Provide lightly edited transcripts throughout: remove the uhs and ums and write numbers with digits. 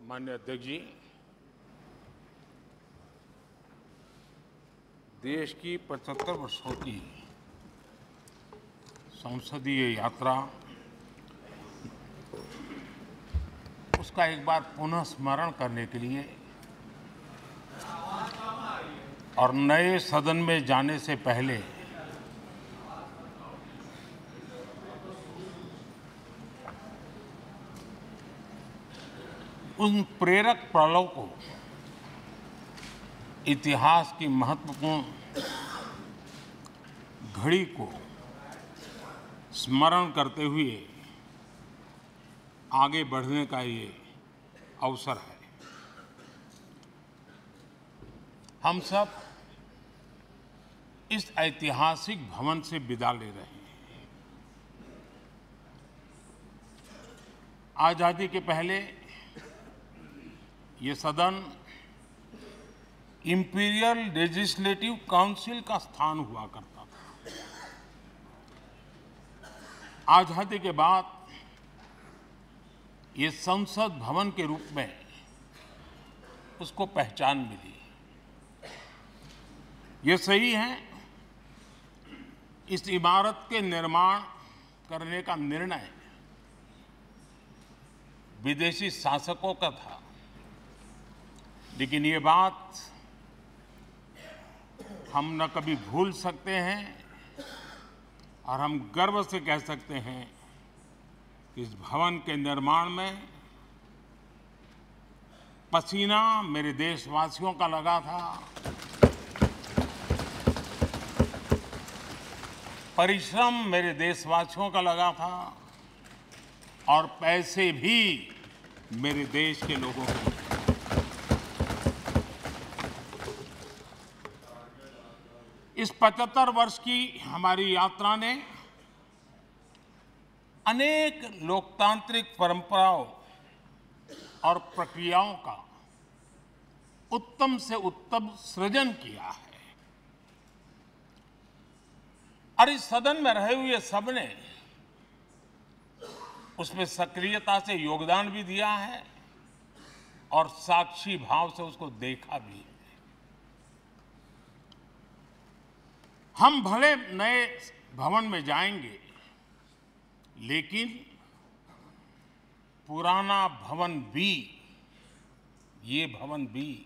माननीय अध्यक्ष जी, देश की 75 वर्षों की संसदीय यात्रा, उसका एक बार पुनः स्मरण करने के लिए और नए सदन में जाने से पहले उन प्रेरक पलों को, इतिहास की महत्वपूर्ण घड़ी को स्मरण करते हुए आगे बढ़ने का ये अवसर है। हम सब इस ऐतिहासिक भवन से विदा ले रहे हैं। आजादी के पहले ये सदन इंपीरियल लेजिस्लेटिव काउंसिल का स्थान हुआ करता था। आजादी के बाद ये संसद भवन के रूप में उसको पहचान मिली। ये सही है, इस इमारत के निर्माण करने का निर्णय विदेशी शासकों का था, लेकिन ये बात हम न कभी भूल सकते हैं और हम गर्व से कह सकते हैं कि इस भवन के निर्माण में पसीना मेरे देशवासियों का लगा था, परिश्रम मेरे देशवासियों का लगा था और पैसे भी मेरे देश के लोगों के। इस 75 वर्ष की हमारी यात्रा ने अनेक लोकतांत्रिक परंपराओं और प्रक्रियाओं का उत्तम से उत्तम सृजन किया है और इस सदन में रहे हुए सबने उसमें सक्रियता से योगदान भी दिया है और साक्षी भाव से उसको देखा भी है। हम भले नए भवन में जाएंगे, लेकिन पुराना भवन भी, ये भवन भी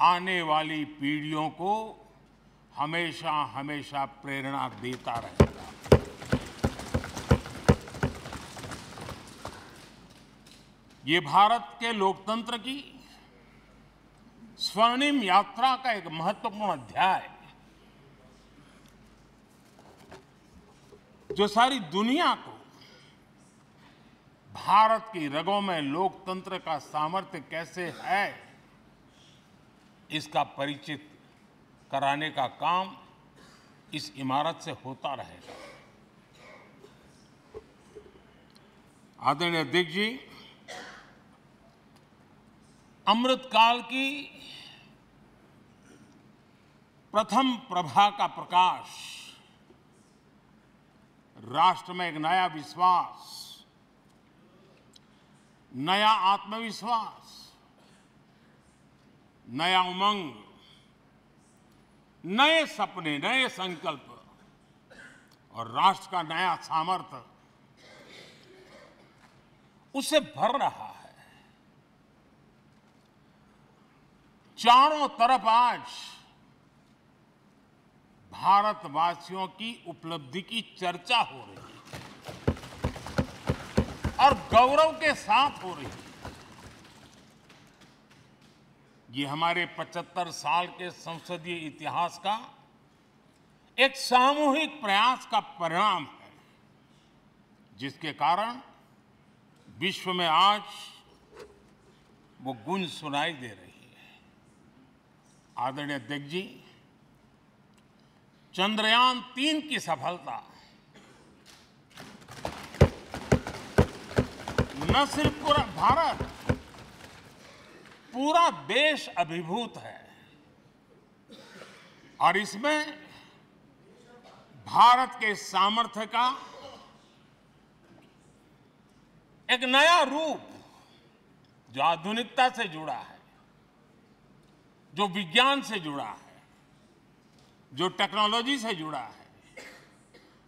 आने वाली पीढ़ियों को हमेशा हमेशा प्रेरणा देता रहेगा। ये भारत के लोकतंत्र की स्वर्णिम यात्रा का एक महत्वपूर्ण अध्याय, जो सारी दुनिया को भारत की रगों में लोकतंत्र का सामर्थ्य कैसे है, इसका परिचित कराने का काम इस इमारत से होता रहेगा। आदरणीय अध्यक्ष जी, अमृतकाल की प्रथम प्रभा का प्रकाश राष्ट्र में एक नया विश्वास, नया आत्मविश्वास, नया उमंग, नए सपने, नए संकल्प और राष्ट्र का नया सामर्थ्य उससे भर रहा है। चारों तरफ आज भारतवासियों की उपलब्धि की चर्चा हो रही है और गौरव के साथ हो रही है। ये हमारे 75 साल के संसदीय इतिहास का एक सामूहिक प्रयास का परिणाम है, जिसके कारण विश्व में आज वो गूंज सुनाई दे रही है। आदरणीय अध्यक्ष जी, चंद्रयान-3 की सफलता न सिर्फ पूरा भारत, पूरा देश अभिभूत है और इसमें भारत के सामर्थ्य का एक नया रूप जो आधुनिकता से जुड़ा है, जो विज्ञान से जुड़ा है, जो टेक्नोलॉजी से जुड़ा है,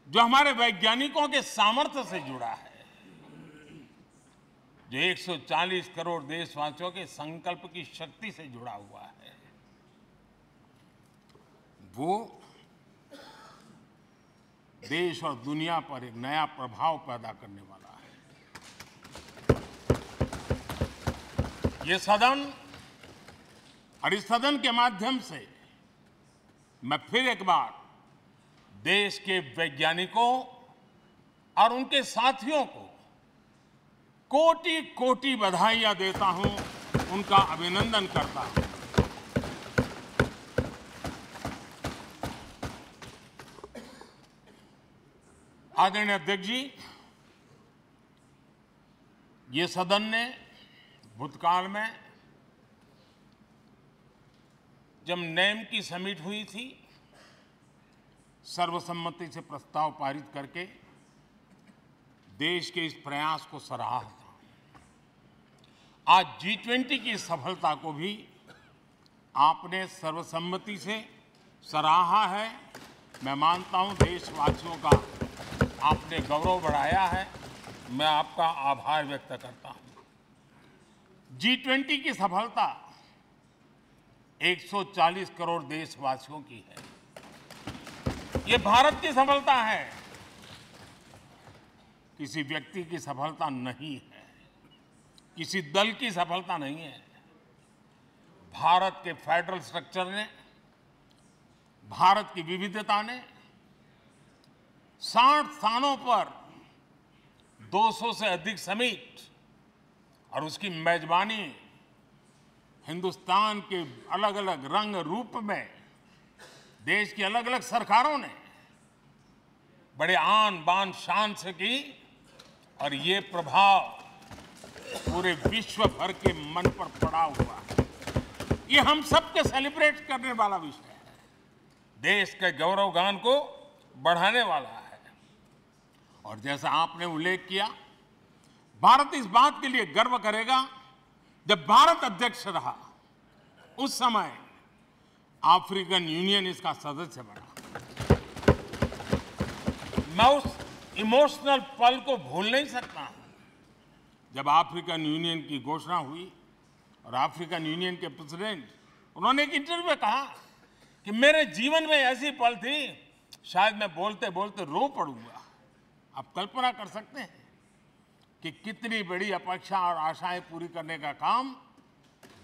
जो हमारे वैज्ञानिकों के सामर्थ्य से जुड़ा है, जो 140 करोड़ देशवासियों के संकल्प की शक्ति से जुड़ा हुआ है, वो देश और दुनिया पर एक नया प्रभाव पैदा करने वाला है। ये सदन और इस सदन के माध्यम से मैं फिर एक बार देश के वैज्ञानिकों और उनके साथियों को कोटि कोटि बधाइयां देता हूं, उनका अभिनंदन करता हूं। आदरणीय अध्यक्ष जी, ये सदन ने भूतकाल में जब नेम की समिट हुई थी, सर्वसम्मति से प्रस्ताव पारित करके देश के इस प्रयास को सराहा था। आज G20 की सफलता को भी आपने सर्वसम्मति से सराहा है। मैं मानता हूं देशवासियों का आपने गौरव बढ़ाया है। मैं आपका आभार व्यक्त करता हूं। G20 की सफलता 140 करोड़ देशवासियों की है। ये भारत की सफलता है, किसी व्यक्ति की सफलता नहीं है, किसी दल की सफलता नहीं है। भारत के फेडरल स्ट्रक्चर ने, भारत की विविधता ने 60 स्थानों पर 200 से अधिक समिट और उसकी मेजबानी हिंदुस्तान के अलग अलग रंग रूप में देश की अलग अलग सरकारों ने बड़े आन बान शान से की, और ये प्रभाव पूरे विश्व भर के मन पर पड़ा हुआ है। ये हम सबके सेलिब्रेट करने वाला विषय है, देश के गौरवगान को बढ़ाने वाला है। और जैसा आपने उल्लेख किया, भारत इस बात के लिए गर्व करेगा, जब भारत अध्यक्ष रहा उस समय अफ्रीकन यूनियन इसका सदस्य बना। मैं उस इमोशनल पल को भूल नहीं सकता जब अफ्रीकन यूनियन की घोषणा हुई और अफ्रीकन यूनियन के प्रेसिडेंट, उन्होंने एक इंटरव्यू में कहा कि मेरे जीवन में ऐसी पल थी, शायद मैं बोलते बोलते रो पड़ूंगा। आप कल्पना कर सकते हैं कि कितनी बड़ी अपेक्षा और आशाएं पूरी करने का काम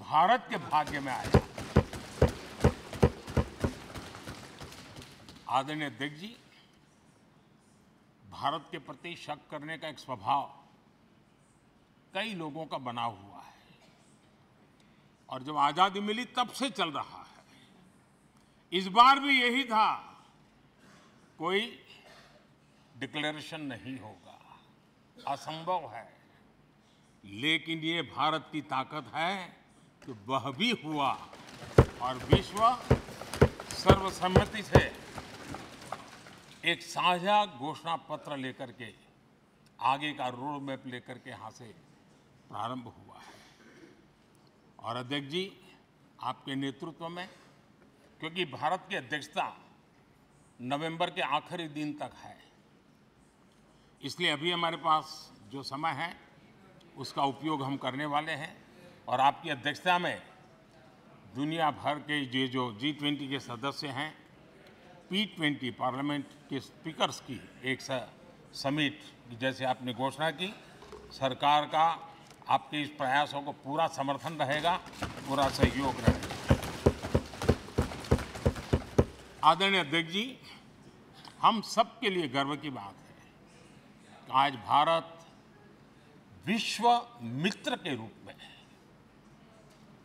भारत के भाग्य में आया। आदरणीय अध्यक्ष जी, भारत के प्रति शक करने का एक स्वभाव कई लोगों का बना हुआ है, और जब आजादी मिली तब से चल रहा है। इस बार भी यही था, कोई डिक्लेरेशन नहीं होगा, असंभव है। लेकिन ये भारत की ताकत है कि वह भी हुआ, और विश्व सर्वसम्मति से एक साझा घोषणा पत्र लेकर के आगे का रोड मैप लेकर के यहाँ से प्रारंभ हुआ है। और अध्यक्ष जी, आपके नेतृत्व में, क्योंकि भारत की अध्यक्षता नवंबर के आखिरी दिन तक है, इसलिए अभी हमारे पास जो समय है उसका उपयोग हम करने वाले हैं। और आपकी अध्यक्षता में दुनिया भर के ये जो G20 के सदस्य हैं, P20 पार्लियामेंट के स्पीकर्स की एक समिट, जैसे आपने घोषणा की, सरकार का आपके इस प्रयासों को पूरा समर्थन रहेगा, पूरा सहयोग रहेगा। आदरणीय अध्यक्ष जी, हम सबके लिए गर्व की बात है कि आज भारत विश्व मित्र के रूप में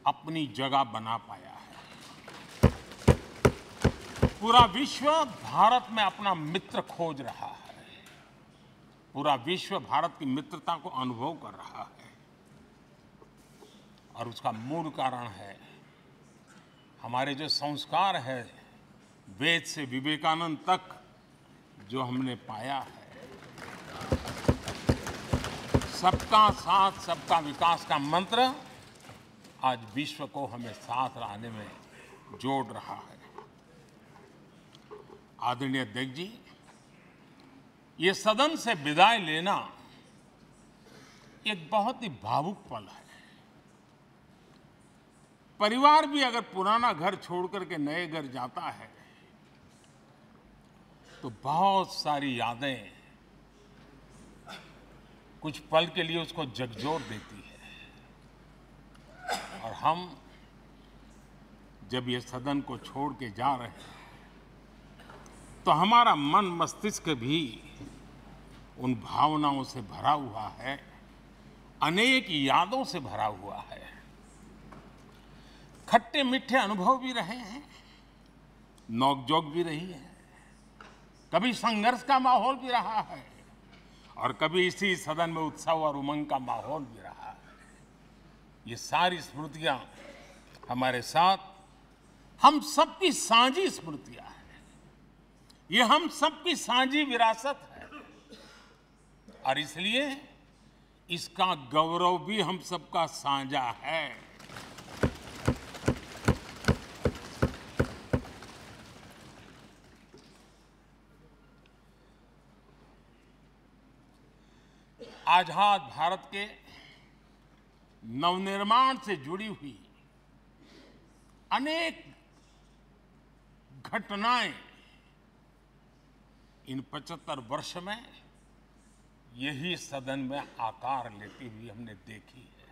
अपनी जगह बना पाया है। पूरा विश्व भारत में अपना मित्र खोज रहा है, पूरा विश्व भारत की मित्रता को अनुभव कर रहा है, और उसका मूल कारण है हमारे जो संस्कार है, वेद से विवेकानंद तक जो हमने पाया है। सबका साथ सबका विकास का मंत्र आज विश्व को हमें साथ लाने में जोड़ रहा है। आदरणीय अध्यक्ष जी, ये सदन से विदाई लेना एक बहुत ही भावुक पल है। परिवार भी अगर पुराना घर छोड़कर के नए घर जाता है तो बहुत सारी यादें कुछ पल के लिए उसको झकझोर देती है। और हम जब ये सदन को छोड़ के जा रहे हैं तो हमारा मन मस्तिष्क भी उन भावनाओं से भरा हुआ है, अनेक यादों से भरा हुआ है। खट्टे मीठे अनुभव भी रहे हैं, नोकझोंक भी रही है, कभी संघर्ष का माहौल भी रहा है और कभी इसी सदन में उत्सव और उमंग का माहौल भी रहा है। ये सारी स्मृतियां हमारे साथ, हम सबकी साझी स्मृतियां हैं, ये हम सबकी साझी विरासत है और इसलिए इसका गौरव भी हम सबका साझा है। आजाद भारत के नवनिर्माण से जुड़ी हुई अनेक घटनाएं इन 75 वर्ष में यही सदन में आकार लेती हुई हमने देखी है।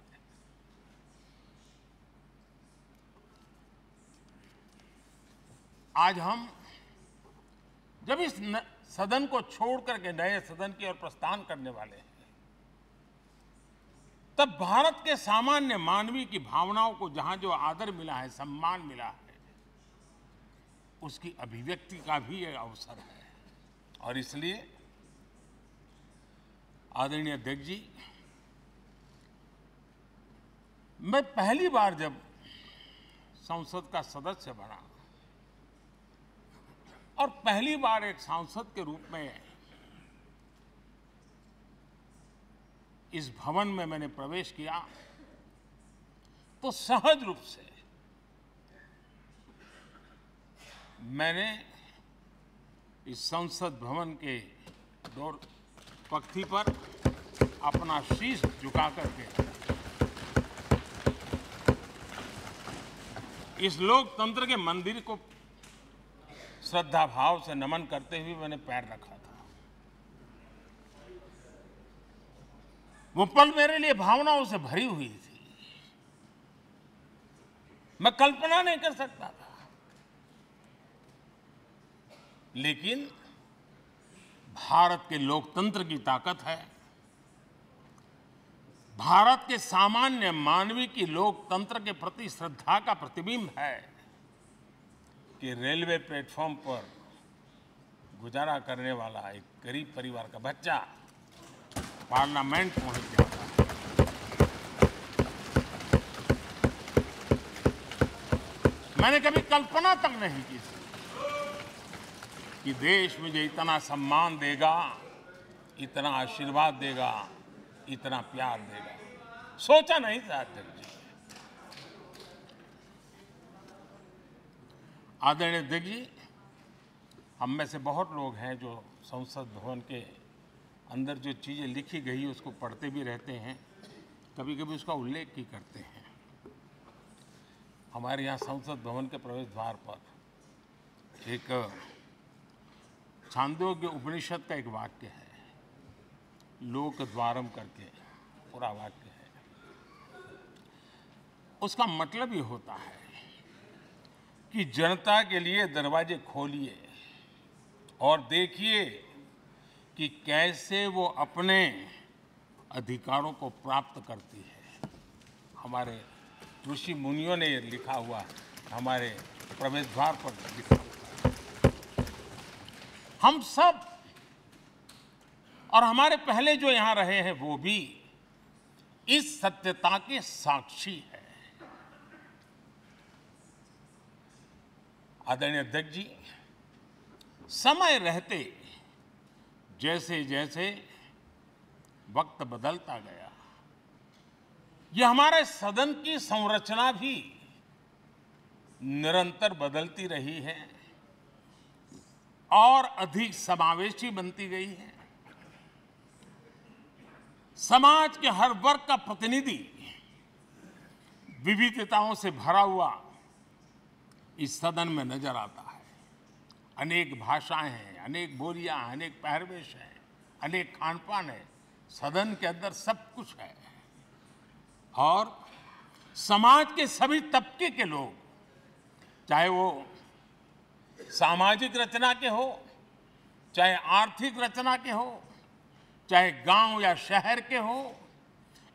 आज हम जब इस सदन को छोड़ करके नए सदन की ओर प्रस्थान करने वाले हैं तब भारत के सामान्य मानवीय की भावनाओं को जहां जो आदर मिला है, सम्मान मिला है, उसकी अभिव्यक्ति का भी एक अवसर है। और इसलिए आदरणीय अध्यक्ष जी, मैं पहली बार जब संसद का सदस्य बना और पहली बार एक सांसद के रूप में इस भवन में मैंने प्रवेश किया तो सहज रूप से मैंने इस संसद भवन के दौर पक्ति पर अपना शीश झुका करके इस लोकतंत्र के मंदिर को श्रद्धा भाव से नमन करते हुए मैंने पैर रखा था। वो पल मेरे लिए भावनाओं से भरी हुई थी, मैं कल्पना नहीं कर सकता था। लेकिन भारत के लोकतंत्र की ताकत है, भारत के सामान्य मानवीय की लोकतंत्र के प्रति श्रद्धा का प्रतिबिंब है कि रेलवे प्लेटफॉर्म पर गुजारा करने वाला एक गरीब परिवार का बच्चा पार्लियामेंट पहुंच गया। मैंने कभी कल्पना तक नहीं की कि देश मुझे इतना सम्मान देगा, इतना आशीर्वाद देगा, इतना प्यार देगा। सोचा नहीं था अध्यक्ष जी। आदरणीय अध्यक्ष जी, हम में से बहुत लोग हैं जो संसद भवन के अंदर जो चीज़ें लिखी गई उसको पढ़ते भी रहते हैं, कभी कभी उसका उल्लेख भी करते हैं। हमारे यहाँ संसद भवन के प्रवेश द्वार पर एक छांदोग्य उपनिषद का एक वाक्य है, लोक द्वारम करके पूरा वाक्य है। उसका मतलब ये होता है कि जनता के लिए दरवाजे खोलिए और देखिए कि कैसे वो अपने अधिकारों को प्राप्त करती है। हमारे ऋषि मुनियों ने ये लिखा हुआ है, हमारे प्रवेश द्वार पर लिखा हुआ है। हम सब और हमारे पहले जो यहाँ रहे हैं वो भी इस सत्यता के साक्षी है। आदरणीय अध्यक्ष जी, समय रहते जैसे जैसे वक्त बदलता गया, ये हमारे सदन की संरचना भी निरंतर बदलती रही है और अधिक समावेशी बनती गई है। समाज के हर वर्ग का प्रतिनिधि विविधताओं से भरा हुआ इस सदन में नजर आता है। अनेक भाषाएं हैं, अनेक बोलियां, अनेक पहरवेश हैं, अनेक खान-पान है। सदन के अंदर सब कुछ है और समाज के सभी तबके के लोग, चाहे वो सामाजिक रचना के हो, चाहे आर्थिक रचना के हो, चाहे गांव या शहर के हो,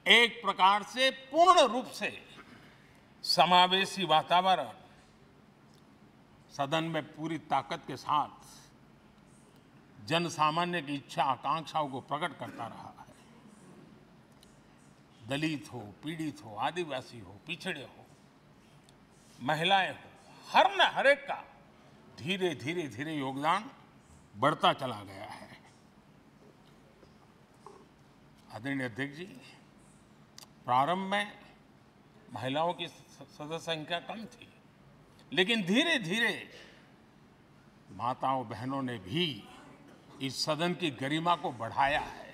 एक प्रकार से पूर्ण रूप से समावेशी वातावरण सदन में पूरी ताकत के साथ जन सामान्य की इच्छा आकांक्षाओं को प्रकट करता रहा है। दलित हो, पीड़ित हो, आदिवासी हो, पिछड़े हो, महिलाएं हो, हर एक का धीरे धीरे धीरे योगदान बढ़ता चला गया है। आदरणीय अध्यक्ष जी, प्रारंभ में महिलाओं की सदस्य संख्या कम थी, लेकिन धीरे धीरे माताओं बहनों ने भी इस सदन की गरिमा को बढ़ाया है।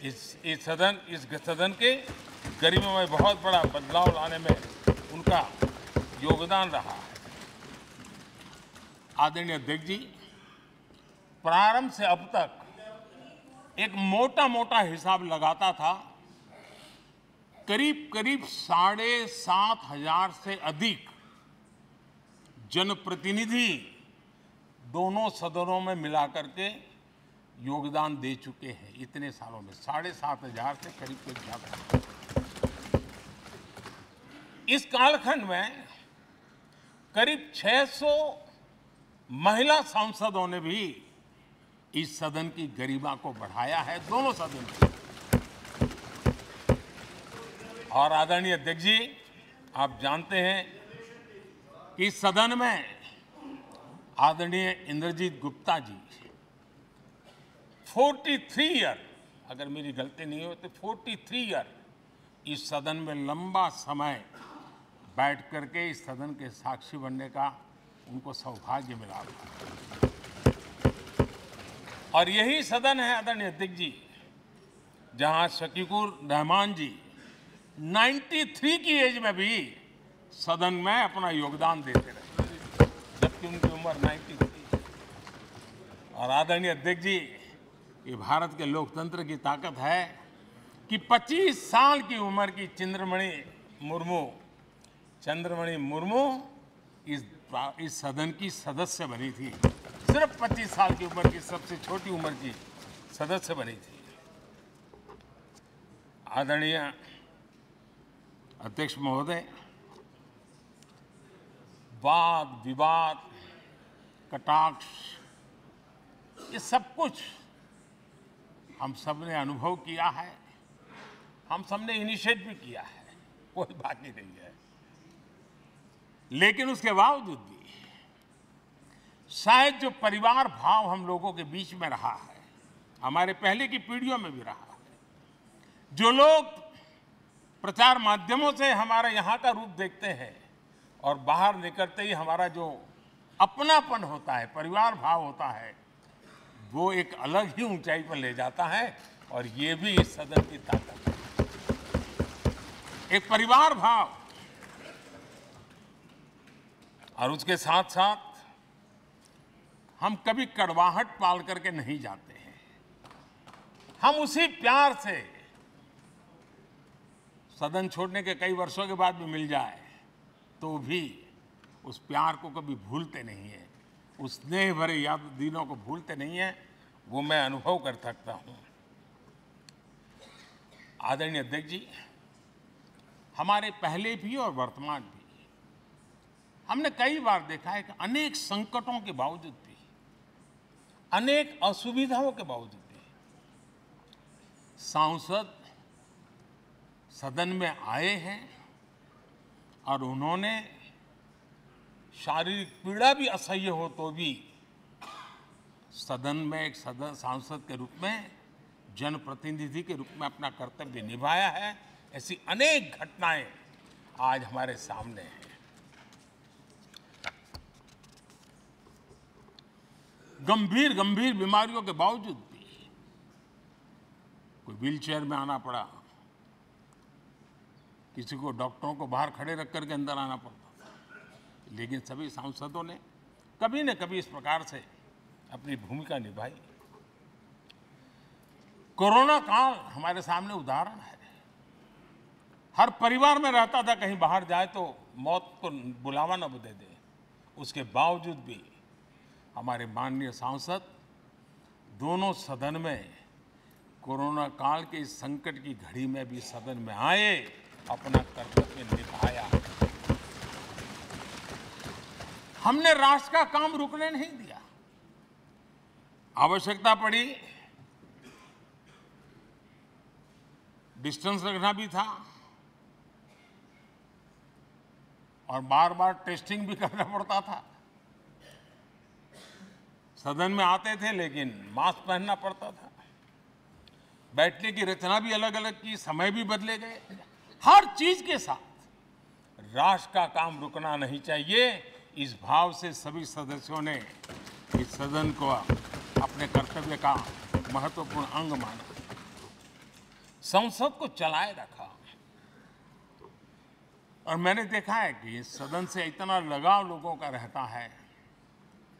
इस सदन के गरिमा में बहुत बड़ा बदलाव लाने में उनका योगदान रहा है। आदरणीय अध्यक्ष जी, प्रारंभ से अब तक एक मोटा हिसाब लगाता था, करीब 7,500 से अधिक जनप्रतिनिधि दोनों सदनों में मिलाकर के योगदान दे चुके हैं। इतने सालों में 7,500 से करीब ज्यादा। इस कालखंड में करीब 600 महिला सांसदों ने भी इस सदन की गरिमा को बढ़ाया है, दोनों सदन की। और आदरणीय अध्यक्ष जी, आप जानते हैं कि इस सदन में आदरणीय इंद्रजीत गुप्ता जी 43 ईयर, अगर मेरी गलती नहीं हो तो 43 ईयर इस सदन में लंबा समय बैठ करके इस सदन के साक्षी बनने का उनको सौभाग्य मिला। और यही सदन है आदरणीय अध्यक्ष जी, जहां शकीकुर रहमान जी 93 की एज में भी सदन में अपना योगदान देते रहे, जबकि उनकी उम्र 93। और आदरणीय अध्यक्ष जी, ये भारत के लोकतंत्र की ताकत है कि 25 साल की उम्र की चंद्रमणि मुर्मू इस सदन की सदस्य बनी थी। सिर्फ 25 साल की उम्र की, सबसे छोटी उम्र की सदस्य बनी थी। आदरणीय अध्यक्ष महोदय, वाद विवाद, कटाक्ष, ये सब कुछ हम सब ने अनुभव किया है, हम सब ने इनिशिएट भी किया है, कोई बाकी नहीं है। लेकिन उसके बावजूद भी शायद जो परिवार भाव हम लोगों के बीच में रहा है, हमारे पहले की पीढ़ियों में भी रहा है, जो लोग प्रचार माध्यमों से हमारे यहाँ का रूप देखते हैं और बाहर निकलते ही हमारा जो अपनापन होता है, परिवार भाव होता है, वो एक अलग ही ऊंचाई पर ले जाता है। और ये भी इस सदन की ताकत है, एक परिवार भाव। और उसके साथ साथ हम कभी कड़वाहट पाल करके नहीं जाते हैं। हम उसी प्यार से सदन छोड़ने के कई वर्षों के बाद भी मिल जाए तो भी उस प्यार को कभी भूलते नहीं है, उस स्नेह भरे याद दिनों को भूलते नहीं है। वो मैं अनुभव कर सकता हूं। आदरणीय अध्यक्ष जी, हमारे पहले भी और वर्तमान भी हमने कई बार देखा है कि अनेक संकटों के बावजूद भी, अनेक असुविधाओं के बावजूद भी सांसद सदन में आए हैं और उन्होंने शारीरिक पीड़ा भी असह्य हो तो भी सदन में एक सांसद के रूप में, जनप्रतिनिधि के रूप में अपना कर्तव्य निभाया है। ऐसी अनेक घटनाएं आज हमारे सामने हैं। गंभीर गंभीर बीमारियों के बावजूद भी कोई व्हीलचेयर में आना पड़ा, किसी को डॉक्टरों को बाहर खड़े रख करके अंदर आना पड़ता था, लेकिन सभी सांसदों ने कभी न कभी इस प्रकार से अपनी भूमिका निभाई। कोरोना काल हमारे सामने उदाहरण है। हर परिवार में रहता था कहीं बाहर जाए तो मौत को बुलावा न दे दे, उसके बावजूद भी हमारे माननीय सांसद दोनों सदन में कोरोना काल के इस संकट की घड़ी में भी सदन में आए, अपना कर्तव्य निभाया। हमने राष्ट्र का काम रुकने नहीं दिया। आवश्यकता पड़ी, डिस्टेंस रखना भी था और बार बार टेस्टिंग भी करना पड़ता था। सदन में आते थे लेकिन मास्क पहनना पड़ता था। बैठने की रचना भी अलग अलग की, समय भी बदले गए। हर चीज के साथ राष्ट्र का काम रुकना नहीं चाहिए, इस भाव से सभी सदस्यों ने इस सदन को अपने कर्तव्य का महत्वपूर्ण अंग माना, संसद को चलाए रखा। और मैंने देखा है कि इस सदन से इतना लगाव लोगों का रहता है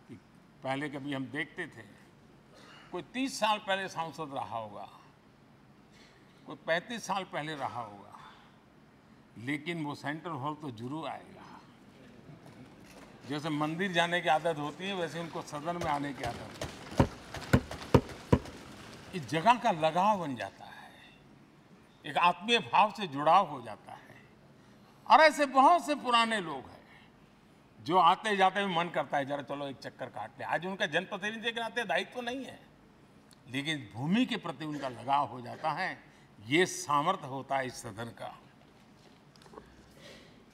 कि पहले कभी हम देखते थे कोई 30 साल पहले सांसद रहा होगा, कोई 35 साल पहले रहा होगा, लेकिन वो सेंट्रल हॉल तो जरूर आएगा। जैसे मंदिर जाने की आदत होती है, वैसे उनको सदन में आने की आदत है। इस जगह का लगाव बन जाता है, एक आत्मीय भाव से जुड़ाव हो जाता है। और ऐसे बहुत से पुराने लोग हैं जो आते जाते हुए मन करता है जरा चलो एक चक्कर काट ले। आज उनका जनप्रतिनिधि के नाते दायित्व तो नहीं है, लेकिन भूमि के प्रति उनका लगाव हो जाता है। ये सामर्थ्य होता है इस सदन का।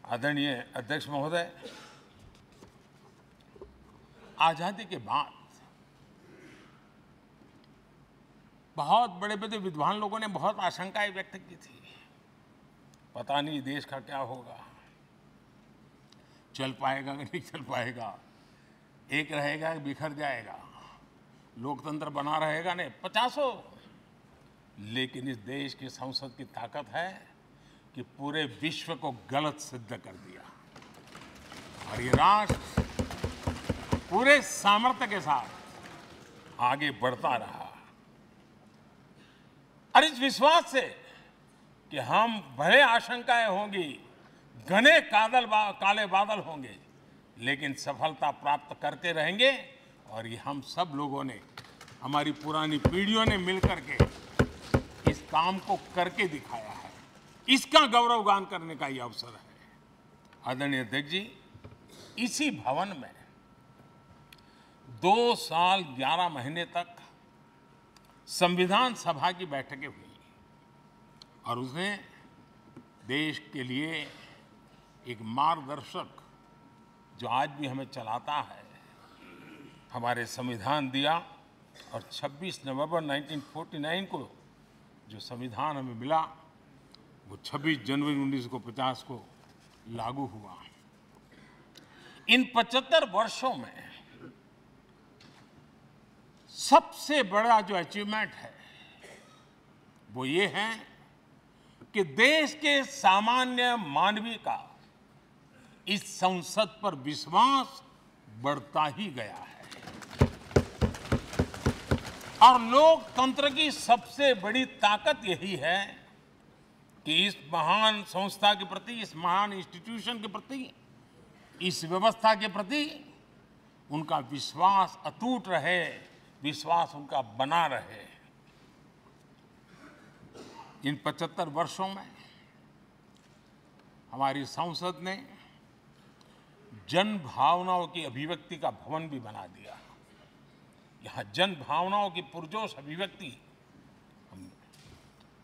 आदरणीय अध्यक्ष महोदय, आजादी के बाद बहुत बड़े बड़े विद्वान लोगों ने बहुत आशंकाएं व्यक्त की थी, पता नहीं देश का क्या होगा, चल पाएगा कि नहीं चल पाएगा, एक रहेगा कि बिखर जाएगा, लोकतंत्र बना रहेगा नहीं, 50। लेकिन इस देश की संसद की ताकत है कि पूरे विश्व को गलत सिद्ध कर दिया और ये राष्ट्र पूरे सामर्थ्य के साथ आगे बढ़ता रहा। और इस विश्वास से कि हम भले आशंकाएं होंगी, घने काले बादल होंगे, लेकिन सफलता प्राप्त करते रहेंगे। और ये हम सब लोगों ने, हमारी पुरानी पीढ़ियों ने मिलकर के इस काम को करके दिखाया है, इसका गौरवगान करने का ये अवसर है। आदरणीय अध्यक्ष जी, इसी भवन में 2 साल 11 महीने तक संविधान सभा की बैठकें हुई और उसने देश के लिए एक मार्गदर्शक जो आज भी हमें चलाता है, हमारे संविधान दिया। और 26 नवंबर 1949 को जो संविधान हमें मिला, वो 26 जनवरी 1950 को लागू हुआ। इन 75 वर्षों में सबसे बड़ा जो अचीवमेंट है वो ये है कि देश के सामान्य मानवी का इस संसद पर विश्वास बढ़ता ही गया है। और लोकतंत्र की सबसे बड़ी ताकत यही है कि इस महान संस्था के प्रति, इस महान इंस्टीट्यूशन के प्रति, इस व्यवस्था के प्रति उनका विश्वास अटूट रहे, विश्वास उनका बना रहे। इन 75 वर्षों में हमारी संसद ने जन भावनाओं की अभिव्यक्ति का भवन भी बना दिया। यहाँ जन भावनाओं की पुरजोश अभिव्यक्ति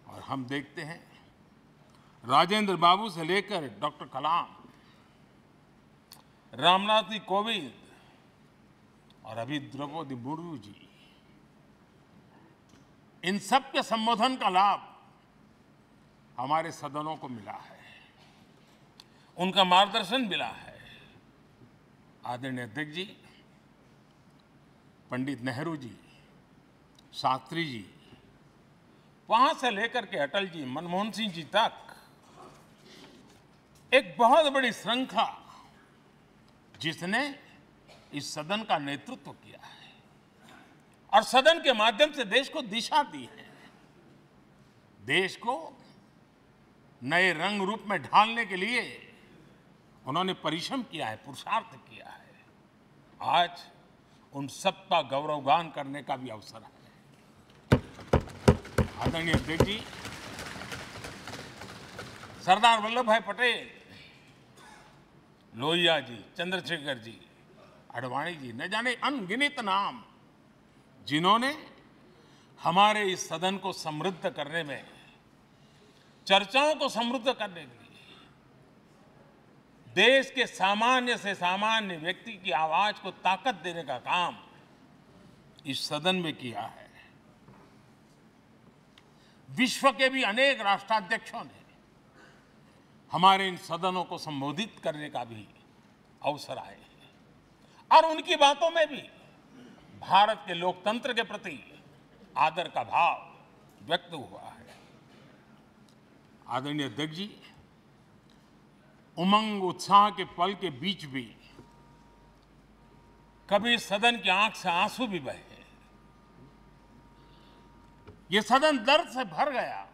और हम देखते हैं राजेंद्र बाबू से लेकर डॉक्टर कलाम, रामनाथ जी कोविंद और अभी द्रौपदी मुर्मू जी, इन सब के संबोधन का लाभ हमारे सदनों को मिला है, उनका मार्गदर्शन मिला है। आदरणीय अध्यक्ष जी, पंडित नेहरू जी, शास्त्री जी, वहां से लेकर के अटल जी, मनमोहन सिंह जी तक एक बहुत बड़ी श्रृंखला जिसने इस सदन का नेतृत्व किया है और सदन के माध्यम से देश को दिशा दी है, देश को नए रंग रूप में ढालने के लिए उन्होंने परिश्रम किया है, पुरुषार्थ किया है। आज उन सबका गौरवगान करने का भी अवसर है। आदरणीय अध्यक्ष जी, सरदार वल्लभ भाई पटेल, लोहिया जी, चंद्रशेखर जी, आडवाणी जी, न जाने अनगिनत नाम, जिन्होंने हमारे इस सदन को समृद्ध करने में, चर्चाओं को समृद्ध करने के लिए, देश के सामान्य से सामान्य व्यक्ति की आवाज को ताकत देने का काम इस सदन में किया है। विश्व के भी अनेक राष्ट्राध्यक्षों ने हमारे इन सदनों को संबोधित करने का भी अवसर आए हैं और उनकी बातों में भी भारत के लोकतंत्र के प्रति आदर का भाव व्यक्त हुआ है। आदरणीय अध्यक्ष जी, उमंग उत्साह के पल के बीच भी कभी सदन की आंख से आंसू भी बहे। ये सदन दर्द से भर गया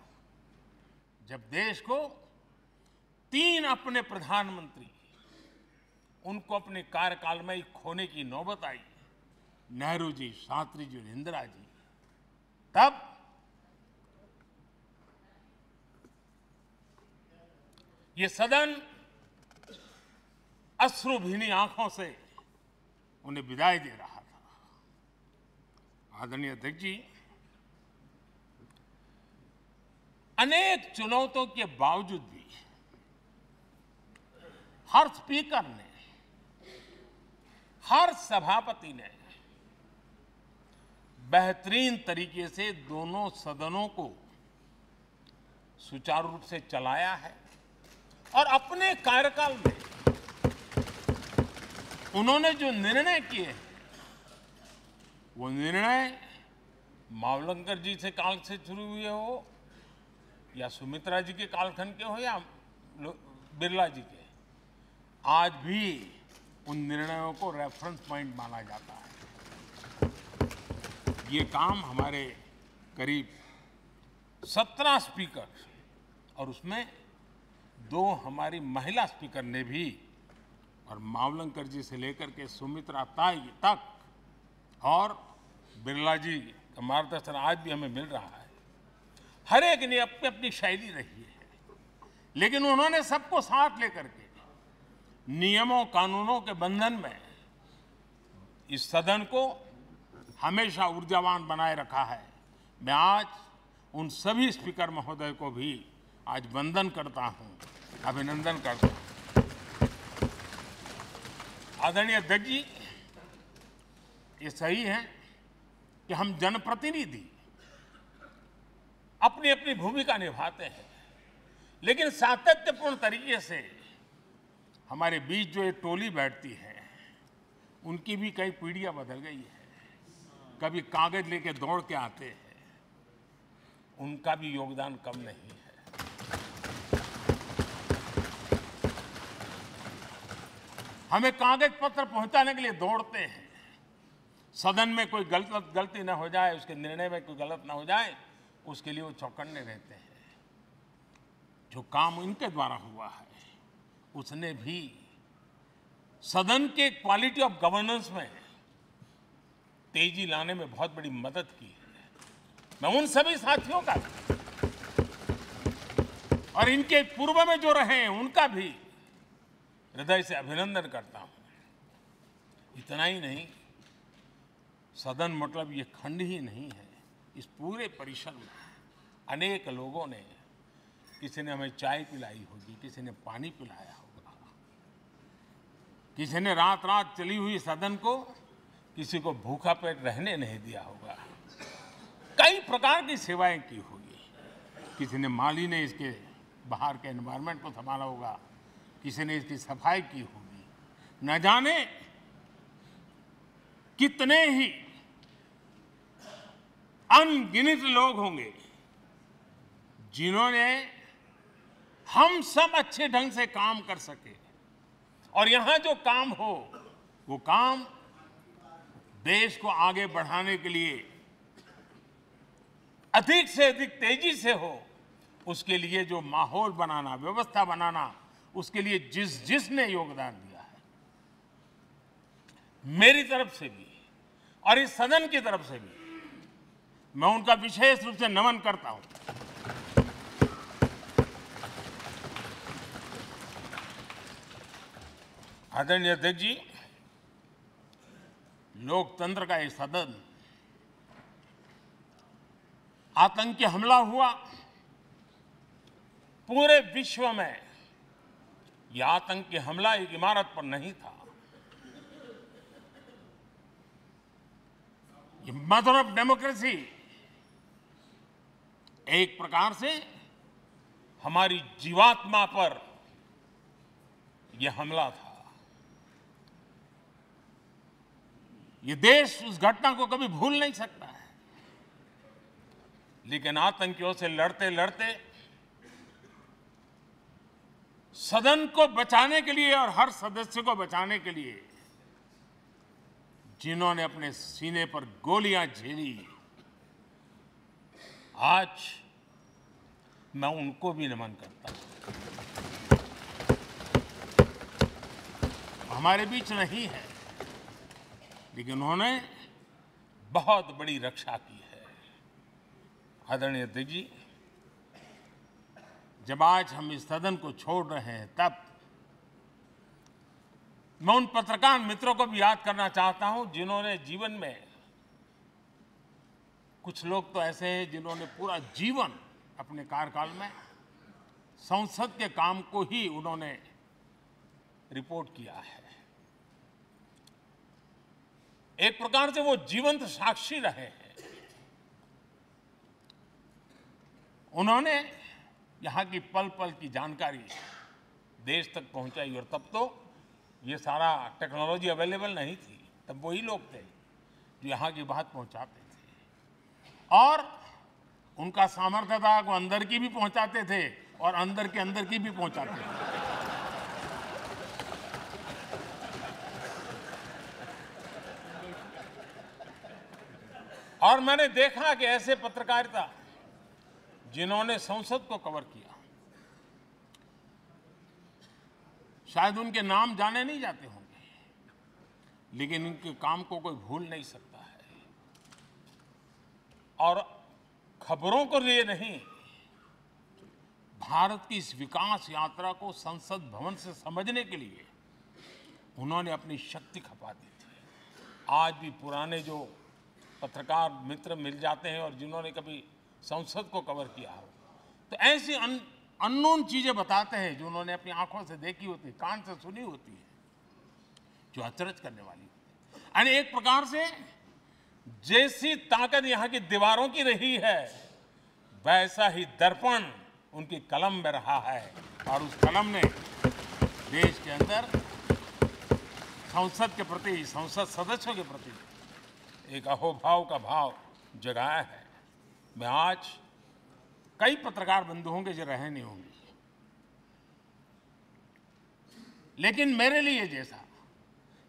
जब देश को 3 अपने प्रधानमंत्री उनको अपने कार्यकाल में ही खोने की नौबत आई, नेहरू जी, शास्त्री जी और इंदिरा जी। तब ये सदन अश्रु भीनी आंखों से उन्हें विदाई दे रहा था। आदरणीय अध्यक्ष जी, अनेक चुनौतियों के बावजूद भी हर स्पीकर ने, हर सभापति ने बेहतरीन तरीके से दोनों सदनों को सुचारू रूप से चलाया है और अपने कार्यकाल में उन्होंने जो निर्णय किए वो निर्णय मावलंकर जी से काल से शुरू हुए हो या सुमित्रा जी के कालखंड के हो या बिरला जी के, आज भी उन निर्णयों को रेफरेंस पॉइंट माना जाता है। ये काम हमारे करीब 17 स्पीकर और उसमें 2 हमारी महिला स्पीकर ने भी, और मावलंकर जी से लेकर के सुमित्रा ताई तक और बिरला जी का मार्गदर्शन आज भी हमें मिल रहा है। हर एक ने अपनी अपनी शैली रही है, लेकिन उन्होंने सबको साथ लेकर के नियमों कानूनों के बंधन में इस सदन को हमेशा ऊर्जावान बनाए रखा है। मैं आज उन सभी स्पीकर महोदय को भी आज वंदन करता हूं, अभिनंदन करता हूं। आदरणीय अध्यक्ष जी, ये सही है कि हम जनप्रतिनिधि अपनी अपनी भूमिका निभाते हैं, लेकिन सातत्यपूर्ण तरीके से हमारे बीच जो ये टोली बैठती है उनकी भी कई पीढ़ियां बदल गई है। कभी कागज लेके दौड़ के आते हैं, उनका भी योगदान कम नहीं है। हमें कागज पत्र पहुंचाने के लिए दौड़ते हैं, सदन में कोई गलती न हो जाए, उसके निर्णय में कोई गलत ना हो जाए, उसके लिए वो चौकन्ने रहते हैं। जो काम इनके द्वारा हुआ है उसने भी सदन के क्वालिटी ऑफ गवर्नेंस में तेजी लाने में बहुत बड़ी मदद की है। मैं उन सभी साथियों का और इनके पूर्व में जो रहे हैं उनका भी हृदय से अभिनंदन करता हूं। इतना ही नहीं, सदन मतलब ये खंड ही नहीं है, इस पूरे परिसर में अनेक लोगों ने, किसी ने हमें चाय पिलाई होगी, किसी ने पानी पिलाया होगा, किसी ने रात रात चली हुई सदन को किसी को भूखा पेट रहने नहीं दिया होगा, कई प्रकार की सेवाएं की होगी। किसी ने माली ने इसके बाहर के एनवायरनमेंट को संभाला होगा, किसी ने इसकी सफाई की होगी। न जाने कितने ही अनगिनत लोग होंगे जिन्होंने हम सब अच्छे ढंग से काम कर सके, और यहां जो काम हो वो काम देश को आगे बढ़ाने के लिए अधिक से अधिक तेजी से हो, उसके लिए जो माहौल बनाना, व्यवस्था बनाना, उसके लिए जिसने योगदान दिया है, मेरी तरफ से भी और इस सदन की तरफ से भी मैं उनका विशेष रूप से नमन करता हूं। आदरणीय अध्यक्ष जी, लोकतंत्र का ये सदन, आतंकी हमला हुआ, पूरे विश्व में यह आतंकी हमला एक इमारत पर नहीं था, ये मदर ऑफ डेमोक्रेसी एक प्रकार से हमारी जीवात्मा पर यह हमला था। ये देश उस घटना को कभी भूल नहीं सकता है, लेकिन आतंकियों से लड़ते लड़ते सदन को बचाने के लिए और हर सदस्य को बचाने के लिए जिन्होंने अपने सीने पर गोलियां झेली, आज मैं उनको भी नमन करता हूं। हमारे बीच नहीं है, लेकिन उन्होंने बहुत बड़ी रक्षा की है। आदरणीय अध्यक्ष जी, जब आज हम इस सदन को छोड़ रहे हैं, तब मैं उन पत्रकार मित्रों को भी याद करना चाहता हूं जिन्होंने जीवन में, कुछ लोग तो ऐसे हैं जिन्होंने पूरा जीवन अपने कार्यकाल में संसद के काम को ही उन्होंने रिपोर्ट किया है। एक प्रकार से वो जीवंत साक्षी रहे हैं। उन्होंने यहां की पल पल की जानकारी देश तक पहुंचाई, और तब तो ये सारा टेक्नोलॉजी अवेलेबल नहीं थी, तब वही लोग थे जो यहां की बात पहुंचाते थे, और उनका सामर्थ्य था वो अंदर की भी पहुंचाते थे और अंदर की भी पहुंचाते थे। और मैंने देखा कि ऐसे पत्रकारिता जिन्होंने संसद को कवर किया, शायद उनके नाम जाने नहीं जाते होंगे, लेकिन उनके काम को कोई भूल नहीं सकता है। और खबरों को लिए नहीं, भारत की इस विकास यात्रा को संसद भवन से समझने के लिए उन्होंने अपनी शक्ति खपा दी थी। आज भी पुराने जो पत्रकार मित्र मिल जाते हैं और जिन्होंने कभी संसद को कवर किया हो, तो ऐसी अननोन चीजें बताते हैं जो उन्होंने अपनी आंखों से देखी होती है, कान से सुनी होती है, जो अचरज करने वाली होती है। यानी एक प्रकार से जैसी ताकत यहां की दीवारों की रही है, वैसा ही दर्पण उनकी कलम में रहा है, और उस कलम ने देश के अंदर संसद के प्रति, संसद सदस्यों के प्रति एक अहोभाव का भाव जगाया है। मैं आज कई पत्रकार बंधु होंगे जो रहे नहीं होंगे, लेकिन मेरे लिए जैसा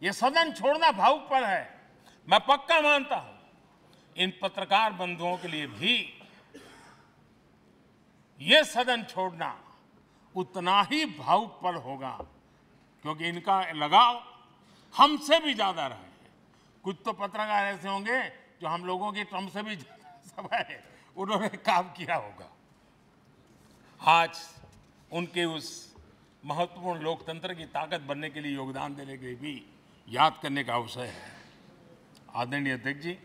ये सदन छोड़ना भावुक पल है, मैं पक्का मानता हूं इन पत्रकार बंधुओं के लिए भी ये सदन छोड़ना उतना ही भावुक पल होगा, क्योंकि इनका लगाव हमसे भी ज्यादा रहे हैं। कुछ तो पत्रकार ऐसे होंगे जो हम लोगों की टर्म से भी समय उन्होंने काम किया होगा। आज उनके उस महत्वपूर्ण लोकतंत्र की ताकत बनने के लिए, योगदान देने के लिए भी याद करने का अवसर है। आदरणीय अध्यक्ष जी,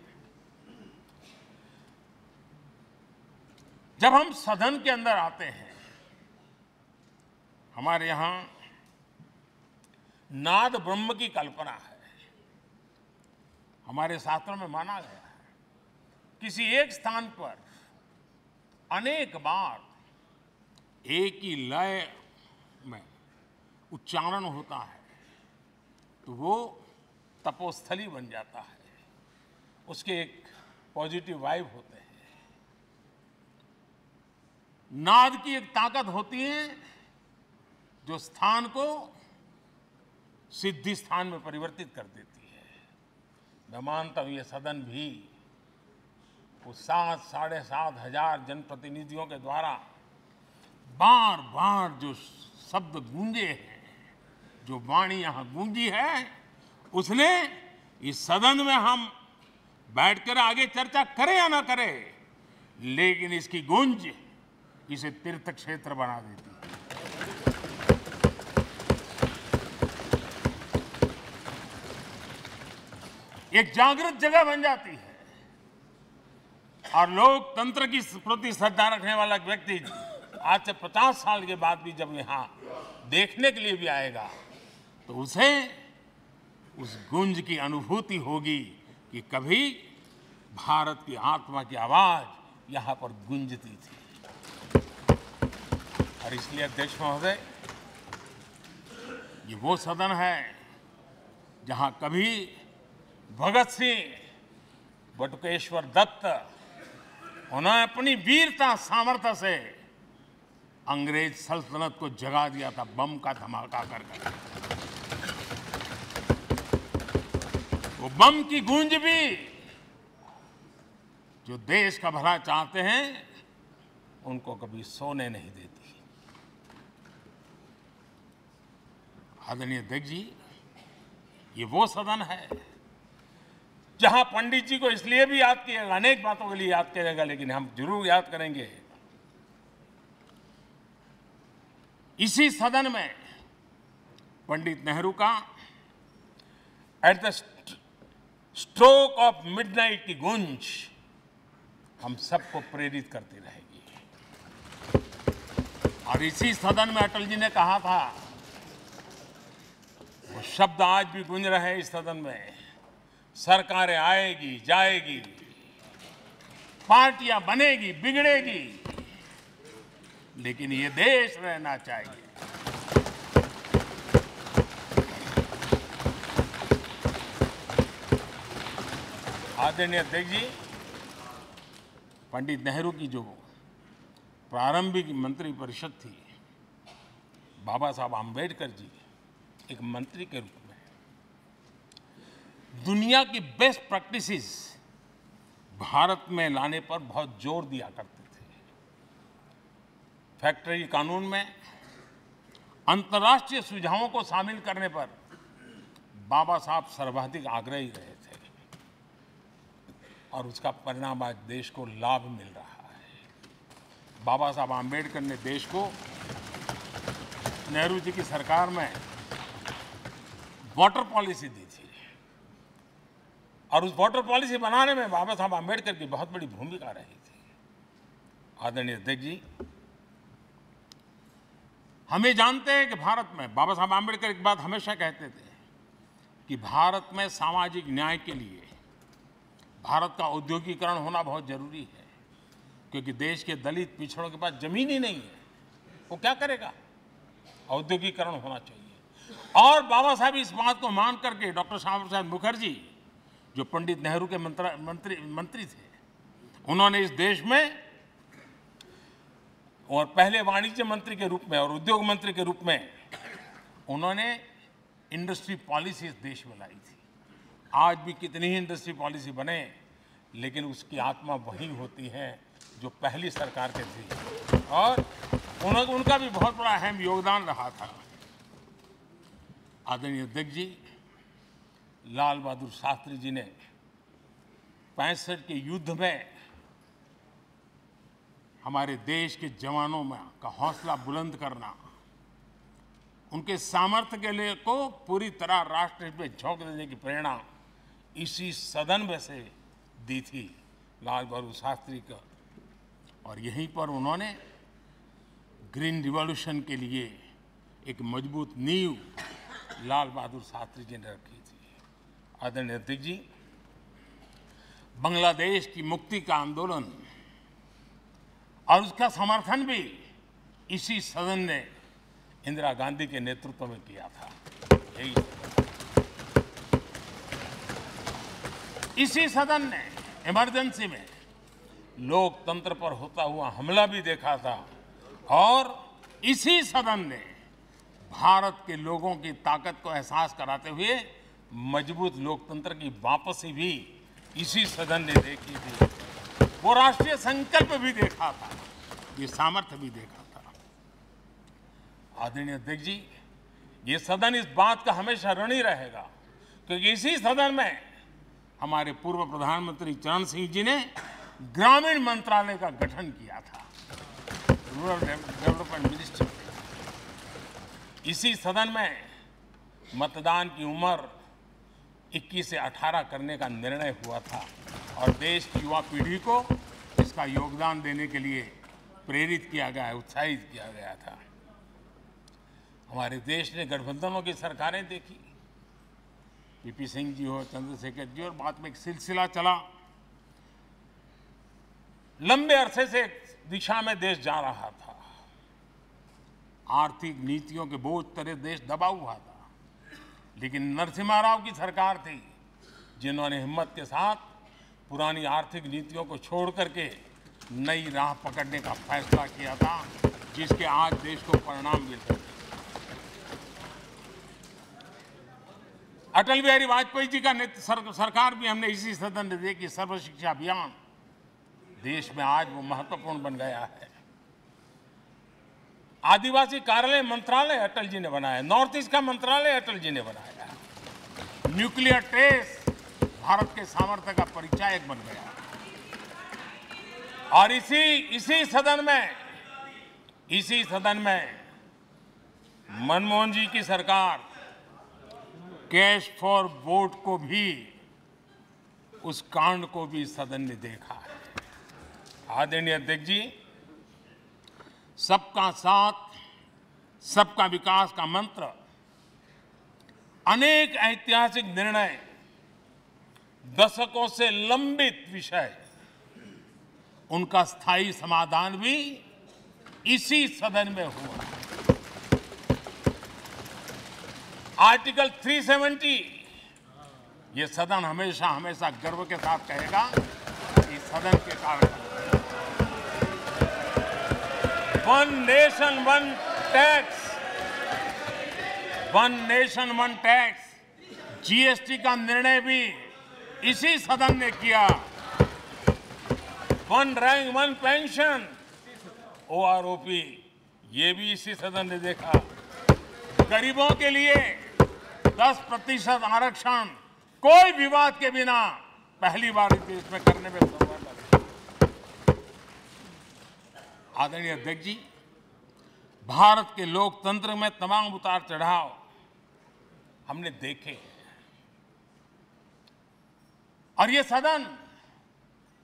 जब हम सदन के अंदर आते हैं, हमारे यहां नाद ब्रह्म की कल्पना है। हमारे शास्त्रों में माना गया है किसी एक स्थान पर अनेक बार एक ही लय में उच्चारण होता है तो वो तपोस्थली बन जाता है, उसके एक पॉजिटिव वाइब होते हैं। नाद की एक ताकत होती है जो स्थान को सिद्धि स्थान में परिवर्तित कर देती है। मैं मानता हूं ये सदन भी उस 7-7.5 हजार जनप्रतिनिधियों के द्वारा बार बार जो शब्द गूंजे हैं, जो वाणी यहां गूंजी है, उसने इस सदन में हम बैठकर आगे चर्चा करें या ना करें, लेकिन इसकी गूंज इसे तीर्थ क्षेत्र बना देती है। एक जागृत जगह बन जाती है और लोकतंत्र की प्रति श्रद्धा रखने वाला व्यक्ति आज से 50 साल के बाद भी जब यहां देखने के लिए भी आएगा तो उसे उस गूंज की अनुभूति होगी कि कभी भारत की आत्मा की आवाज यहां पर गूंजती थी। और इसलिए अध्यक्ष महोदय, ये वो सदन है जहां कभी भगत सिंह, बटुकेश्वर दत्त, उन्होंने अपनी वीरता सामर्थ्य से अंग्रेज सल्तनत को जगा दिया था बम का धमाका कर। वो बम की गूंज भी जो देश का भला चाहते हैं उनको कभी सोने नहीं देती। आदरणीय अध्यक्ष जी, ये वो सदन है जहां पंडित जी को इसलिए भी याद किएगा, अनेक बातों के लिए याद करेगा, लेकिन हम जरूर याद करेंगे इसी सदन में पंडित नेहरू का at the stroke of midnight की गूंज हम सबको प्रेरित करती रहेगी। और इसी सदन में अटल जी ने कहा था, वो शब्द आज भी गूंज रहे हैं इस सदन में, सरकारें आएगी जाएगी, पार्टियां बनेगी बिगड़ेगी, लेकिन ये देश रहना चाहिए। आदरणीय अध्यक्ष जी, पंडित नेहरू की जो प्रारंभिक मंत्रिपरिषद थी, बाबा साहब आम्बेडकर जी एक मंत्री के रूप में दुनिया की बेस्ट प्रैक्टिसेस भारत में लाने पर बहुत जोर दिया करते थे। फैक्ट्री कानून में अंतर्राष्ट्रीय सुझावों को शामिल करने पर बाबा साहब सर्वाधिक आग्रही रहे थे और उसका परिणाम आज देश को लाभ मिल रहा है। बाबा साहब आम्बेडकर ने देश को नेहरू जी की सरकार में वाटर पॉलिसी दी थी और उस वाटर पॉलिसी बनाने में बाबा साहब आम्बेडकर की बहुत बड़ी भूमिका रही थी। आदरणीय अध्यक्ष जी, हमें जानते हैं कि भारत में बाबा साहब आम्बेडकर एक बात हमेशा कहते थे कि भारत में सामाजिक न्याय के लिए भारत का औद्योगिकरण होना बहुत जरूरी है, क्योंकि देश के दलित पिछड़ों के पास जमीन ही नहीं है, वो क्या करेगा? औद्योगिकरण होना चाहिए। और बाबा साहब इस बात को मान करके डॉक्टर श्यामा प्रसाद मुखर्जी, जो पंडित नेहरू के मंत्री थे, उन्होंने इस देश में और पहले वाणिज्य मंत्री के रूप में और उद्योग मंत्री के रूप में उन्होंने इंडस्ट्री पॉलिसी इस देश में लाई थी। आज भी कितनी ही इंडस्ट्री पॉलिसी बने, लेकिन उसकी आत्मा वही होती है जो पहली सरकार के थी, और उनका भी बहुत बड़ा अहम योगदान रहा था। आदरणीय अध्यक्ष जी, लाल बहादुर शास्त्री जी ने 65 के युद्ध में हमारे देश के जवानों में का हौसला बुलंद करना, उनके सामर्थ्य के लिए को पूरी तरह राष्ट्र हित में झोंक देने की प्रेरणा इसी सदन में से दी थी लाल बहादुर शास्त्री का। और यहीं पर उन्होंने ग्रीन रिवॉल्यूशन के लिए एक मजबूत नींव लाल बहादुर शास्त्री जी ने रखी थी। आदरणीय अध्यक्ष जी, बांग्लादेश की मुक्ति का आंदोलन और उसका समर्थन भी इसी सदन ने इंदिरा गांधी के नेतृत्व में किया था। यही इसी सदन ने इमरजेंसी में लोकतंत्र पर होता हुआ हमला भी देखा था और इसी सदन ने भारत के लोगों की ताकत को एहसास कराते हुए मजबूत लोकतंत्र की वापसी भी इसी सदन ने देखी थी। वो राष्ट्रीय संकल्प भी देखा था, ये सामर्थ्य भी देखा था। आदरणीय अध्यक्ष जी, ये सदन इस बात का हमेशा ऋणी रहेगा क्योंकि इसी सदन में हमारे पूर्व प्रधानमंत्री चरण सिंह जी ने ग्रामीण मंत्रालय का गठन किया था, रूरल डेवलपमेंट मिनिस्ट्री। इसी सदन में मतदान की उम्र 21 से 18 करने का निर्णय हुआ था और देश की युवा पीढ़ी को इसका योगदान देने के लिए प्रेरित किया गया, उत्साहित किया गया था। हमारे देश ने गठबंधनों की सरकारें देखी, वीपी सिंह जी हो, चंद्रशेखर जी, और बाद में एक सिलसिला चला। लंबे अरसे से एक दिशा में देश जा रहा था, आर्थिक नीतियों के बोझ तले देश दबा हुआ था, लेकिन नरसिम्हा राव की सरकार थी जिन्होंने हिम्मत के साथ पुरानी आर्थिक नीतियों को छोड़ करके नई राह पकड़ने का फैसला किया था, जिसके आज देश को परिणाम मिल रहे हैं। अटल बिहारी वाजपेयी जी का सरकार भी हमने इसी सदन ने देखी। सर्व शिक्षा अभियान देश में आज वो महत्वपूर्ण बन गया है। आदिवासी कार्यालय मंत्रालय अटल जी ने बनाया, नॉर्थ ईस्ट का मंत्रालय अटल जी ने बनाया। न्यूक्लियर टेस्ट भारत के सामर्थ्य का परिचायक बन गया। और इसी सदन में मनमोहन जी की सरकार कैश फॉर वोट को भी, उस कांड को भी सदन ने देखा है। आदरणीय अध्यक्ष जी, सबका साथ सबका विकास का मंत्र, अनेक ऐतिहासिक निर्णय, दशकों से लंबित विषय, उनका स्थायी समाधान भी इसी सदन में हुआ। आर्टिकल 370, ये सदन हमेशा हमेशा गर्व के साथ कहेगा कि सदन के कारण one nation one tax, GST का निर्णय भी इसी सदन ने किया। One rank one pension, OROP, ये भी इसी सदन ने देखा। गरीबों के लिए 10% आरक्षण कोई विवाद के बिना पहली बार इस देश में करने में सफल रहे। आदरणीय अध्यक्ष जी, भारत के लोकतंत्र में तमाम उतार चढ़ाव हमने देखे और ये सदन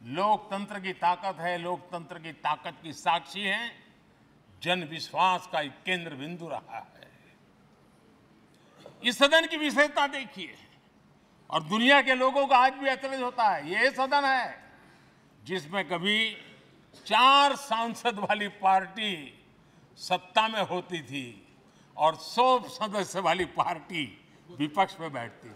लोकतंत्र की ताकत है, लोकतंत्र की ताकत की साक्षी है, जन विश्वास का एक केंद्र बिंदु रहा है। इस सदन की विशेषता देखिए और दुनिया के लोगों का आज भी आश्चर्य होता है। ये सदन है जिसमें कभी 4 सांसद वाली पार्टी सत्ता में होती थी और 100 सदस्य वाली पार्टी विपक्ष में बैठती थी।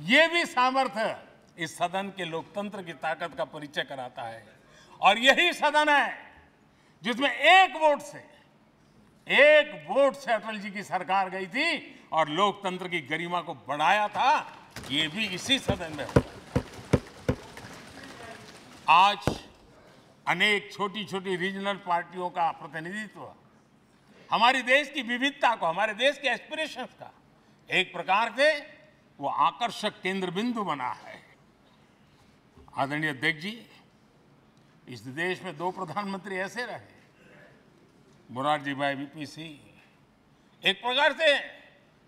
ये भी सामर्थ्य इस सदन के लोकतंत्र की ताकत का परिचय कराता है। और यही सदन है जिसमें एक वोट से अटल जी की सरकार गई थी और लोकतंत्र की गरिमा को बढ़ाया था। ये भी इसी सदन में हुआ। आज अनेक छोटी छोटी रीजनल पार्टियों का प्रतिनिधित्व हमारे देश की विविधता को, हमारे देश के एस्पिरेशंस का एक प्रकार से वो आकर्षक केंद्र बिंदु बना है। आदरणीय अध्यक्ष जी, इस देश में 2 प्रधानमंत्री ऐसे रहे, मोरारजी भाई, वीपी सिंह। एक प्रकार से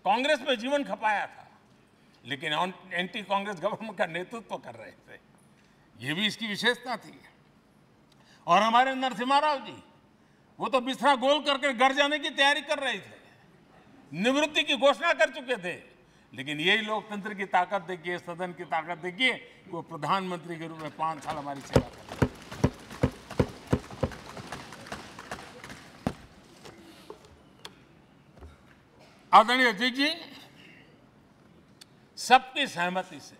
कांग्रेस में जीवन खपाया था, लेकिन एंटी कांग्रेस गवर्नमेंट का नेतृत्व कर रहे थे। ये भी इसकी विशेषता थी। और हमारे नरसिम्हा राव जी, वो तो बिस्तरा गोल करके घर जाने की तैयारी कर रहे थे, निवृत्ति की घोषणा कर चुके थे, लेकिन यही लोकतंत्र की ताकत देखिए, सदन की ताकत देखिए, वो प्रधानमंत्री के रूप में 5 साल हमारी सेवा कर रहे। आदरणीय अध्यक्ष जी, सबकी सहमति से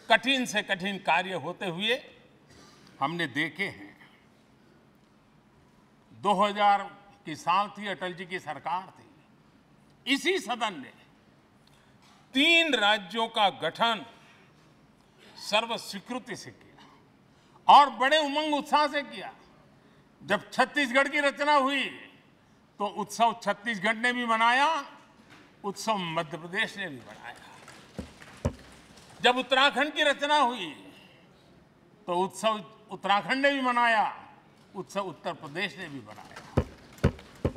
कठिन से कठिन कार्य होते हुए हमने देखे हैं। 2000 की साल थी, अटल जी की सरकार थी। इसी सदन ने 3 राज्यों का गठन सर्व स्वीकृति से किया और बड़े उमंग उत्साह से किया। जब छत्तीसगढ़ की रचना हुई तो उत्सव छत्तीसगढ़ ने भी मनाया, उत्सव मध्य प्रदेश ने भी मनाया। जब उत्तराखंड की रचना हुई तो उत्सव उत्तराखंड ने भी मनाया, उत्सव उत्तर प्रदेश ने भी मनाया।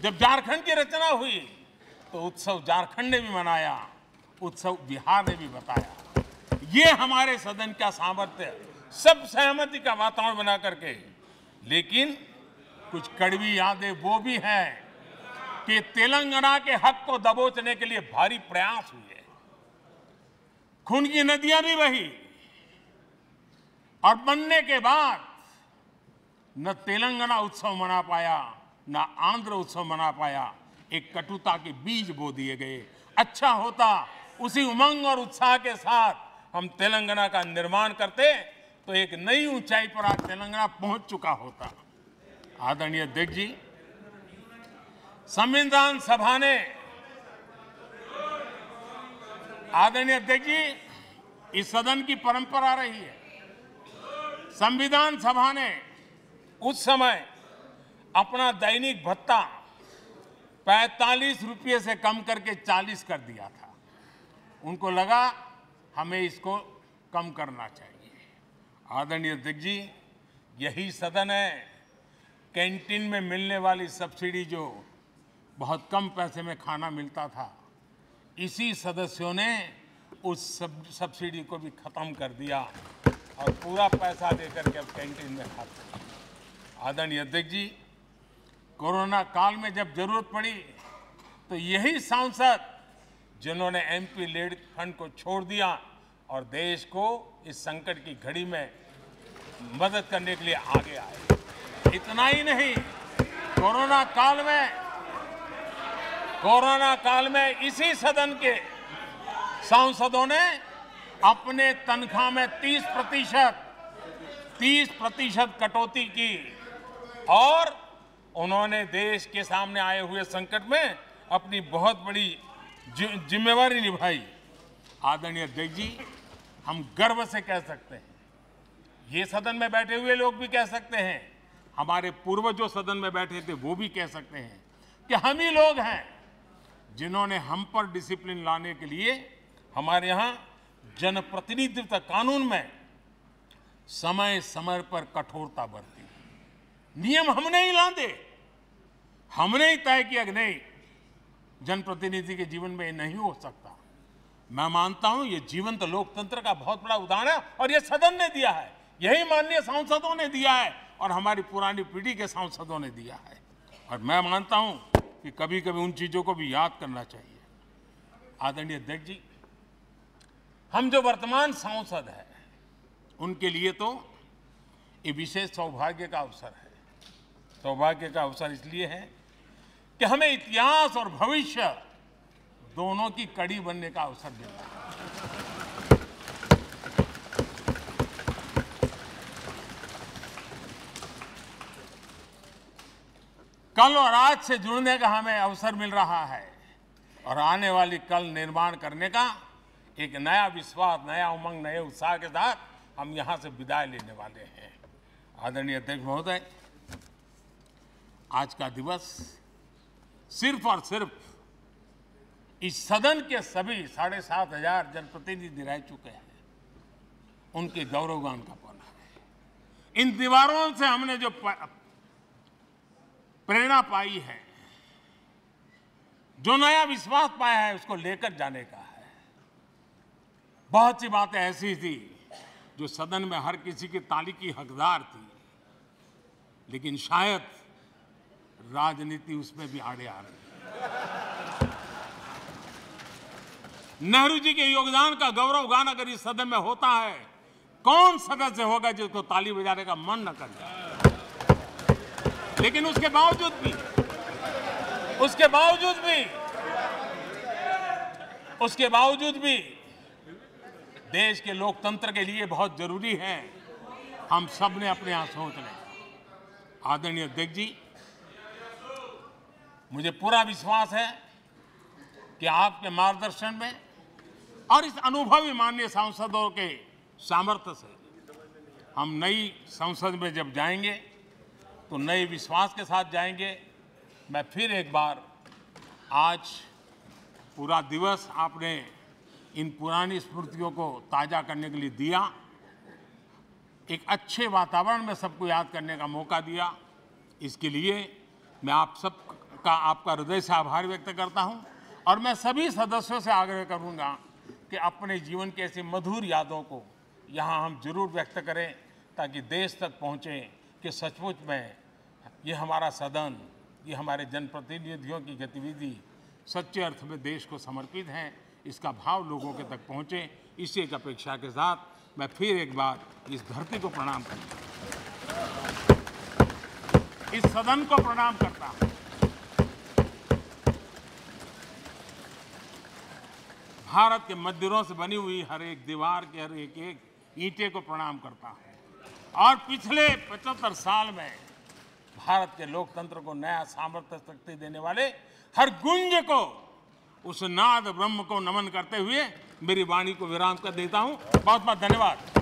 जब झारखंड की रचना हुई तो उत्सव झारखंड ने भी मनाया, उत्सव बिहार ने भी बताया। ये हमारे सदन का सामर्थ्य, सब सहमति का वातावरण बना करके। लेकिन कुछ कड़वी यादें वो भी हैं कि तेलंगाना के हक को दबोचने के लिए भारी प्रयास हुए, खून की नदियां भी बही और बनने के बाद न तेलंगाना उत्सव मना पाया, न आंध्र उत्सव मना पाया। एक कटुता के बीज बो दिए गए। अच्छा होता उसी उमंग और उत्साह के साथ हम तेलंगाना का निर्माण करते तो एक नई ऊंचाई पर आज तेलंगाना पहुंच चुका होता। आदरणीय अध्यक्ष जी, संविधान सभा ने, आदरणीय अध्यक्ष जी, इस सदन की परंपरा रही है। संविधान सभा ने उस समय अपना दैनिक भत्ता 45 रुपये से कम करके 40 कर दिया था। उनको लगा हमें इसको कम करना चाहिए। आदरणीय अध्यक्ष जी, यही सदन है कैंटीन में मिलने वाली सब्सिडी, जो बहुत कम पैसे में खाना मिलता था, इसी सदस्यों ने उस सब्सिडी को भी खत्म कर दिया और पूरा पैसा देकर के अब कैंटीन में खाते हैं। आदरणीय अध्यक्ष जी, कोरोना काल में जब जरूरत पड़ी तो यही सांसद जिन्होंने एमपी लेड फंड को छोड़ दिया और देश को इस संकट की घड़ी में मदद करने के लिए आगे आए। इतना ही नहीं, कोरोना काल में इसी सदन के सांसदों ने अपने तनख्वाह में 30% कटौती की और उन्होंने देश के सामने आए हुए संकट में अपनी बहुत बड़ी जिम्मेवारी निभाई। आदरणीय अध्यक्ष जी, हम गर्व से कह सकते हैं, ये सदन में बैठे हुए लोग भी कह सकते हैं, हमारे पूर्वज जो सदन में बैठे थे वो भी कह सकते हैं कि हम ही लोग हैं जिन्होंने हम पर डिसिप्लिन लाने के लिए हमारे यहाँ जनप्रतिनिधित्व कानून में समय समय पर कठोरता बरती। नियम हमने ही लादे, हमने ही तय किया कि नहीं, जनप्रतिनिधि के जीवन में ये नहीं हो सकता। मैं मानता हूं ये जीवंत लोकतंत्र का बहुत बड़ा उदाहरण है और ये सदन ने दिया है, यही माननीय सांसदों ने दिया है और हमारी पुरानी पीढ़ी के सांसदों ने दिया है। और मैं मानता हूं कि कभी कभी उन चीजों को भी याद करना चाहिए। आदरणीय अध्यक्ष जी, हम जो वर्तमान सांसद हैं उनके लिए तो ये विशेष सौभाग्य का अवसर है। सौभाग्य का अवसर इसलिए है कि हमें इतिहास और भविष्य दोनों की कड़ी बनने का अवसर मिला है। कल और आज से जुड़ने का हमें अवसर मिल रहा है और आने वाली कल निर्माण करने का एक नया विश्वास, नया उमंग, नए उत्साह के साथ हम यहां से विदाई लेने वाले हैं। आदरणीय अध्यक्ष महोदय, आज का दिवस सिर्फ और सिर्फ इस सदन के सभी 7,500 जनप्रतिनिधि रह चुके हैं उनके गौरवगान का पल है। इन दीवारों से हमने जो प्रेरणा पाई है, जो नया विश्वास पाया है, उसको लेकर जाने का है। बहुत सी बातें ऐसी थी जो सदन में हर किसी की ताली की हकदार थी, लेकिन शायद राजनीति उसमें भी आड़े आ रही है। नेहरू जी के योगदान का गौरवगान अगर इस सदन में होता है, कौन सदस्य होगा जिसको ताली बजाने का मन न कर जाए। लेकिन उसके बावजूद भी उसके बावजूद भी देश के लोकतंत्र के लिए बहुत जरूरी है हम सब ने अपने यहाँ सोच लें। आदरणीय अध्यक्ष जी, मुझे पूरा विश्वास है कि आपके मार्गदर्शन में और इस अनुभवी माननीय सांसदों के सामर्थ्य से हम नई संसद में जब जाएंगे तो नए विश्वास के साथ जाएंगे। मैं फिर एक बार आज पूरा दिवस आपने इन पुरानी स्मृतियों को ताज़ा करने के लिए दिया, एक अच्छे वातावरण में सबको याद करने का मौका दिया। इसके लिए मैं आप सब का आपका हृदय से आभार व्यक्त करता हूं और मैं सभी सदस्यों से आग्रह करूंगा कि अपने जीवन की ऐसी मधुर यादों को यहां हम जरूर व्यक्त करें ताकि देश तक पहुंचे कि सचमुच में ये हमारा सदन, ये हमारे जनप्रतिनिधियों की गतिविधि सच्चे अर्थ में देश को समर्पित है, इसका भाव लोगों के तक पहुंचे। इसी एक अपेक्षा के साथ मैं फिर एक बार इस धरती को प्रणाम करता हूं, इस सदन को प्रणाम करता हूं, भारत के मंदिरों से बनी हुई हर एक दीवार के हर एक ईंटे को प्रणाम करता हूं और पिछले 75 साल में भारत के लोकतंत्र को नया सामर्थ्य शक्ति देने वाले हर गुंज को, उस नाद ब्रह्म को नमन करते हुए मेरी वाणी को विराम कर देता हूं। बहुत बहुत धन्यवाद।